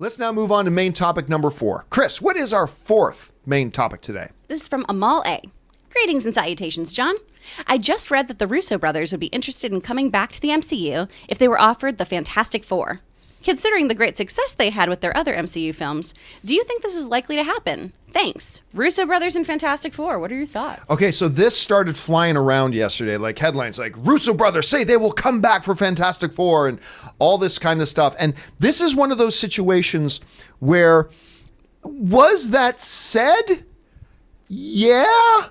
Let's now move on to main topic number 4. Chris, what is our 4th main topic today? This is from Amal A. Greetings and salutations, John. I just read that the Russo brothers would be interested in coming back to the MCU if they were offered the Fantastic Four. Considering the great success they had with their other MCU films, do you think this is likely to happen? Thanks. Russo brothers and Fantastic Four. What are your thoughts? Okay, so this started flying around yesterday, like headlines like Russo brothers say they will come back for Fantastic Four and all this kind of stuff. And this is one of those situations where, was that said? Yeah.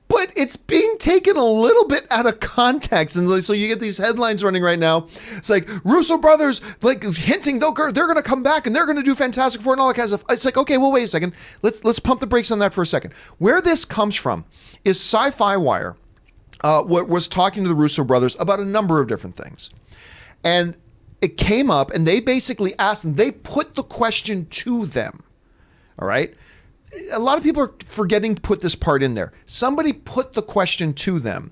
But it's being taken a little bit out of context. And so you get these headlines running right now. It's like, Russo brothers, like, hinting they're going to come back and they're going to do Fantastic Four and all that kind of stuff. It's like, okay, well, wait a second. Let's pump the brakes on that for a second. Where this comes from is Sci-Fi Wire was talking to the Russo brothers about a number of different things. And it came up and they basically asked them, they put the question to them. All right? A lot of people are forgetting to put this part in there. Somebody put the question to them.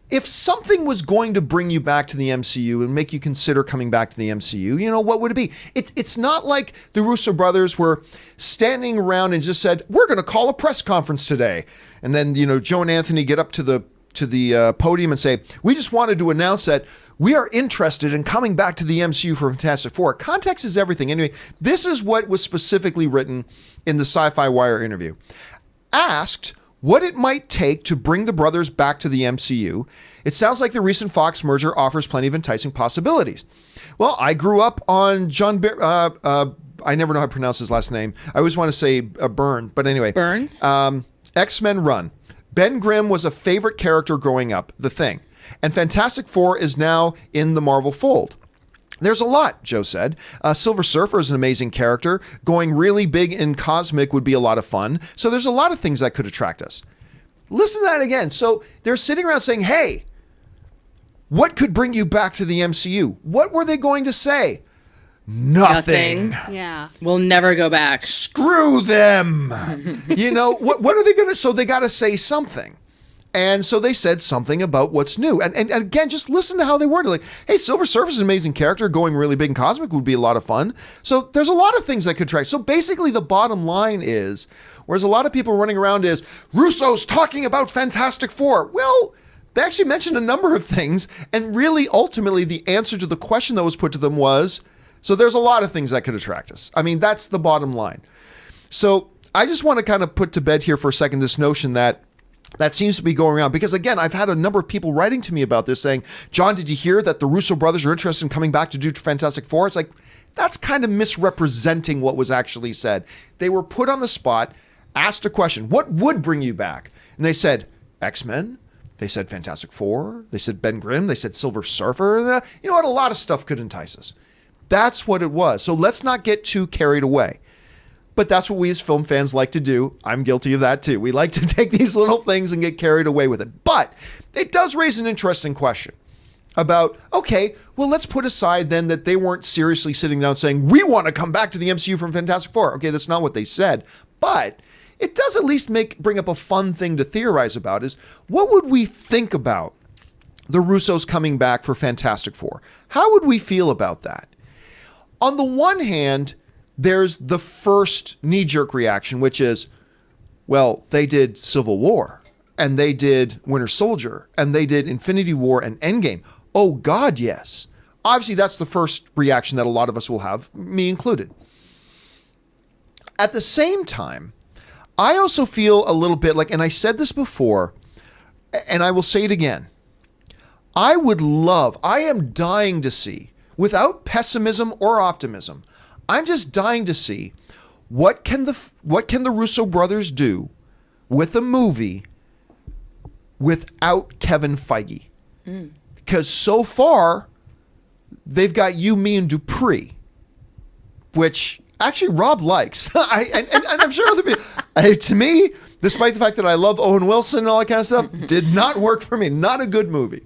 If something was going to bring you back to the MCU and make you consider coming back to the MCU, what would it be? It's not like the Russo brothers were standing around and just said, we're going to call a press conference today. And then, Joe and Anthony get up to the podium and say, we just wanted to announce that we are interested in coming back to the MCU for Fantastic Four. Context is everything. Anyway, this is what was specifically written in the Sci-Fi Wire interview. Asked what it might take to bring the brothers back to the MCU, it sounds like the recent Fox merger offers plenty of enticing possibilities. Well, I grew up on I never know how to pronounce his last name. I always want to say Byrne, but anyway. Burns? X-Men Run. Ben Grimm was a favorite character growing up, The Thing. And Fantastic Four is now in the Marvel fold. There's a lot, Joe said. Silver Surfer is an amazing character. Going really big in cosmic would be a lot of fun. So there's a lot of things that could attract us. Listen to that again. So they're sitting around saying, hey, what could bring you back to the MCU? What were they going to say? Nothing. Yeah. We'll never go back. Screw them. What are they going to... So they got to say something. And so they said something about what's new. And again, just listen to how they worded it. Like, hey, Silver Surfer is an amazing character. Going really big in cosmic would be a lot of fun. So there's a lot of things that could attract. So basically the bottom line is, whereas a lot of people running around is, Russo's talking about Fantastic Four. Well, they actually mentioned a number of things. And really, ultimately, the answer to the question that was put to them was, so there's a lot of things that could attract us. I mean, that's the bottom line. So I just want to kind of put to bed here for a second this notion that seems to be going around, because again, I've had a number of people writing to me about this saying, John, did you hear that the Russo brothers are interested in coming back to do Fantastic Four? It's like, that's kind of misrepresenting what was actually said. They were put on the spot, asked a question, what would bring you back? And they said, X-Men. They said Fantastic Four. They said Ben Grimm. They said Silver Surfer. You know what? A lot of stuff could entice us. That's what it was. So let's not get too carried away. But that's what we as film fans like to do. I'm guilty of that too. We like to take these little things and get carried away with it. But it does raise an interesting question about, okay, well, let's put aside then that they weren't seriously sitting down saying, we want to come back to the MCU from Fantastic Four. Okay, that's not what they said. But it does at least bring up a fun thing to theorize about, is what would we think about the Russos coming back for Fantastic Four? How would we feel about that? On the one hand, there's the first knee-jerk reaction, which is, well, they did Civil War, and they did Winter Soldier, and they did Infinity War and Endgame. Oh, God, yes. Obviously, that's the first reaction that a lot of us will have, me included. At the same time, I also feel a little bit like, and I said this before, and I will say it again, I am dying to see, without pessimism or optimism, I'm just dying to see what can the Russo brothers do with a movie without Kevin Feige. Because so far, they've got You, Me, and Dupree, which actually Rob likes. And I'm sure other people, to me, despite the fact that I love Owen Wilson and all that kind of stuff, did not work for me. Not a good movie.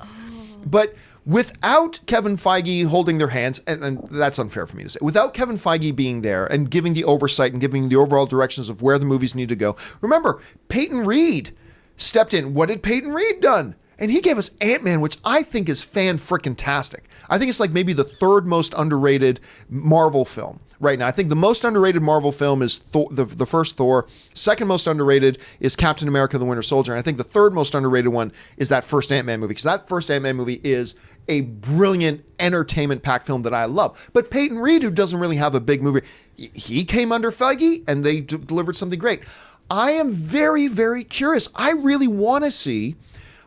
But without Kevin Feige holding their hands, and that's unfair for me to say, without Kevin Feige being there and giving the oversight and giving the overall directions of where the movies need to go. Remember, Peyton Reed stepped in. What did Peyton Reed done? And he gave us Ant-Man, which I think is fan-frickin-tastic. I think it's like maybe the third most underrated Marvel film. right now. I think the most underrated Marvel film is the first Thor. Second most underrated is Captain America: The Winter Soldier. And I think the third most underrated one is that first Ant-Man movie, because that first Ant-Man movie is a brilliant entertainment-packed film that I love. But Peyton Reed, who doesn't really have a big movie, he came under Feige and they delivered something great. I am very, very curious. I really want to see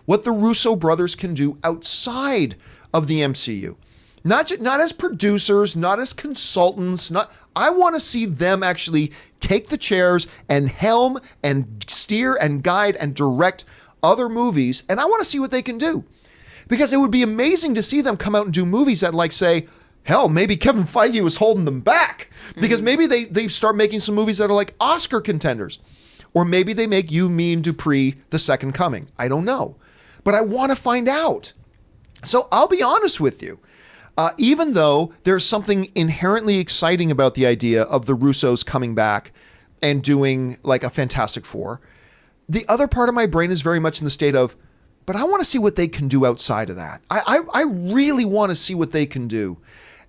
what the Russo brothers can do outside of the MCU. Not as producers, not as consultants. I want to see them actually take the chairs and helm and steer and guide and direct other movies. And I want to see what they can do. Because it would be amazing to see them come out and do movies that, like, say, hell, maybe Kevin Feige was holding them back. Because maybe they start making some movies that are like Oscar contenders. Or maybe they make You, Me, and Dupree The Second Coming. I don't know. But I want to find out. So I'll be honest with you. Even though there's something inherently exciting about the idea of the Russos coming back and doing like a Fantastic Four, the other part of my brain is very much in the state of, but I want to see what they can do outside of that. I really want to see what they can do.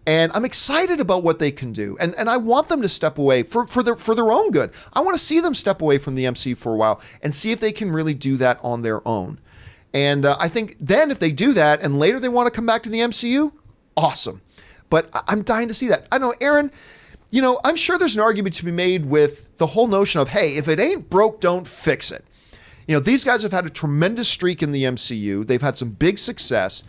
And I'm excited about what they can do. And I want them to step away for their own good. I want to see them step away from the MCU for a while and see if they can really do that on their own. And I think then if they do that and later they want to come back to the MCU, awesome. But I'm dying to see that. I don't know, Aaron, I'm sure there's an argument to be made with the whole notion of, hey, if it ain't broke, don't fix it. These guys have had a tremendous streak in the MCU. They've had some big success.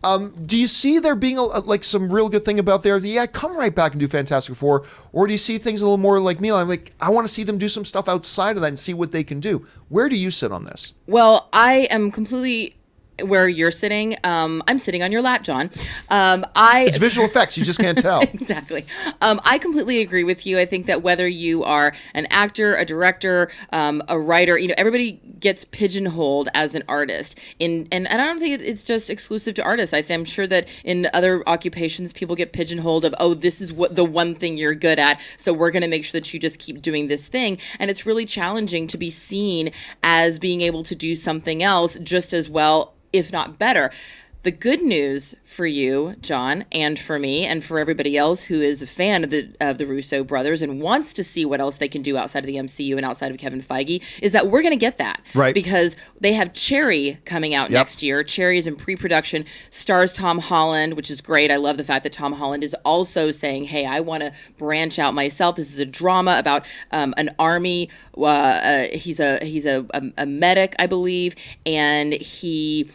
Do you see there being some real good thing about there? Yeah, come right back and do Fantastic Four. Or do you see things a little more like me? I'm like, I want to see them do some stuff outside of that and see what they can do. Where do you sit on this? Well, I am completely where you're sitting. I'm sitting on your lap, John. It's visual effects. You just can't tell. Exactly. I completely agree with you. I think that whether you are an actor, a director, a writer, everybody gets pigeonholed as an artist. And I don't think it's just exclusive to artists. I'm sure that in other occupations, people get pigeonholed of, oh, this is what the one thing you're good at, so we're going to make sure that you just keep doing this thing. And it's really challenging to be seen as being able to do something else just as well, if not better. The good news for you, John, and for me, and for everybody else who is a fan of the Russo brothers and wants to see what else they can do outside of the MCU and outside of Kevin Feige, is that we're going to get that. Right. Because they have Cherry coming out next year. Cherry is in pre-production, stars Tom Holland, which is great. I love the fact that Tom Holland is also saying, hey, I want to branch out myself. This is a drama about an army. He's a medic, I believe, and he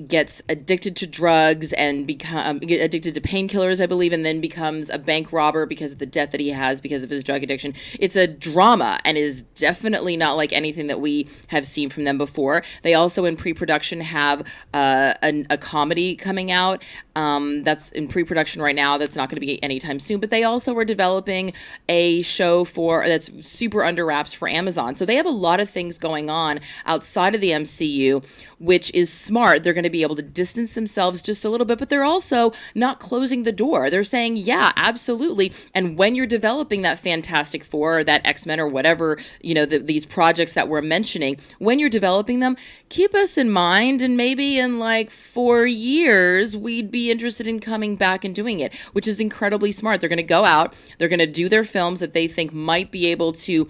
gets addicted to drugs and get addicted to painkillers, I believe, and then becomes a bank robber because of the debt that he has because of his drug addiction. It's a drama and is definitely not like anything that we have seen from them before. They also in pre-production have a comedy coming out that's in pre-production right now. That's not going to be anytime soon, but they also were developing a show that's super under wraps for Amazon. So they have a lot of things going on outside of the MCU, which is smart. They're going to be able to distance themselves just a little bit, but they're also not closing the door. They're saying, yeah, absolutely. And when you're developing that Fantastic Four or that X-Men or whatever, these projects that we're mentioning, when you're developing them, keep us in mind, and maybe in like 4 years, we'd be interested in coming back and doing it, which is incredibly smart. They're going to go out, they're going to do their films that they think might be able to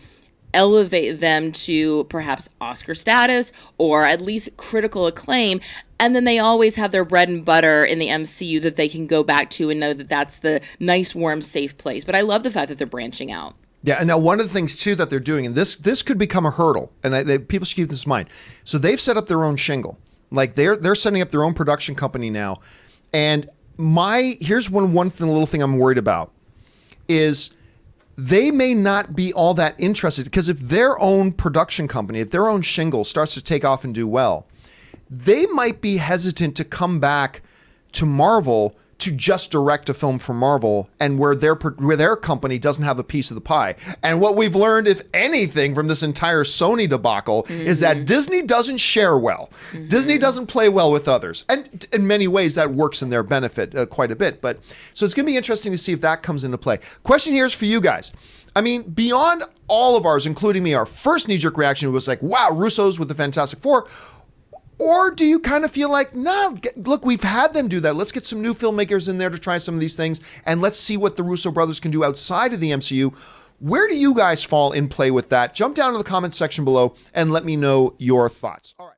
elevate them to perhaps Oscar status or at least critical acclaim. And then they always have their bread and butter in the MCU that they can go back to and know that that's the nice, warm, safe place. But I love the fact that they're branching out. Yeah, and now one of the things too that they're doing, and this could become a hurdle, and people should keep this in mind. So they've set up their own shingle, like they're setting up their own production company now. And here's one little thing I'm worried about is they may not be all that interested, because if their own production company, if their own shingle starts to take off and do well, they might be hesitant to come back to Marvel to just direct a film for Marvel, and where their company doesn't have a piece of the pie. And what we've learned, if anything, from this entire Sony debacle is that Disney doesn't share well. Disney doesn't play well with others. And in many ways, that works in their benefit quite a bit. But so it's going to be interesting to see if that comes into play. Question here is for you guys. I mean, beyond all of ours, including me, our first knee-jerk reaction was like, wow, Russo's with the Fantastic Four. Or do you kind of feel like, nah, look, we've had them do that. Let's get some new filmmakers in there to try some of these things, and let's see what the Russo brothers can do outside of the MCU. Where do you guys fall in play with that? Jump down to the comments section below and let me know your thoughts. All right.